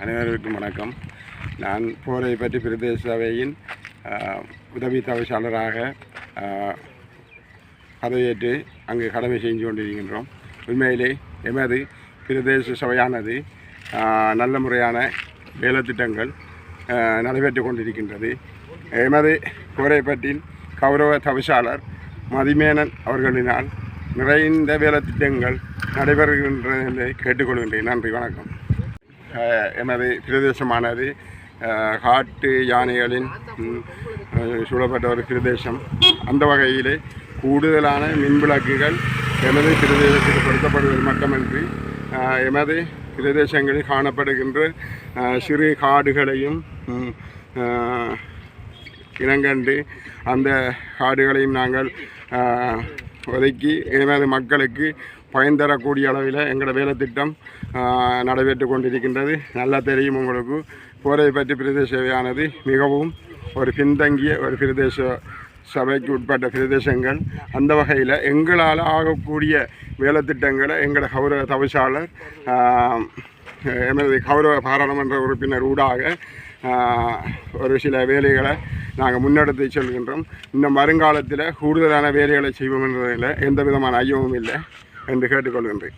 அனைவருக்கும் வணக்கம். நான் போரைப்பட்டி பிரதேச சபையின் உதவி தவிசாளராக பதவியேற்று அங்கு கடமை செஞ்சு கொண்டிருக்கின்றோம். உண்மையிலே எமது பிரதேச சபையானது நல்ல முறையான வேலைத்திட்டங்கள் நடைபெற்று கொண்டிருக்கின்றது. எமது போரைப்பட்டின் கௌரவ தவிசாளர் மதிமேனன் அவர்களினால் நிறைந்த வேலைத்திட்டங்கள் நடைபெறுகின்றதை கேட்டுக்கொள்கின்றேன். நன்றி, வணக்கம். எமது பிரதேசமானது காட்டு யானைகளின் சூழப்பட்ட ஒரு பிரதேசம். அந்த வகையிலே கூடுதலான மின்விளக்குகள் எமது பிரதேசத்தில் பொருத்தப்படுவது மட்டுமின்றி எமது பிரதேசங்களில் காணப்படுகின்ற சிறு காடுகளையும் இனங்கண்டு அந்த காடுகளையும் நாங்கள் ஒதுக்கி எமது மக்களுக்கு பயன் தரக்கூடிய அளவில் எங்களோட வேலைத்திட்டம் நடைபெற்று கொண்டிருக்கின்றது. நல்லா தெரியும் உங்களுக்கு, போரைப்பட்டி பிரதேச சபையானது மிகவும் ஒரு பின்தங்கிய ஒரு பிரதேச சபைக்கு உட்பட்ட பிரதேசங்கள். அந்த வகையில் எங்களால் ஆகக்கூடிய வேலைத்திட்டங்களை எங்களோட கௌரவ தவிசாளர் எமது கௌரவ பாராளுமன்ற உறுப்பினர் ஊடாக ஒரு சில வேலைகளை நாங்கள் முன்னெடுத்து செல்கின்றோம். இன்னும் வருங்காலத்தில் கூடுதலான வேலைகளை செய்வோம் என்பதில் எந்த விதமான ஐயமும் இல்லை என்று கேட்டுக்கொள்கின்றேன்.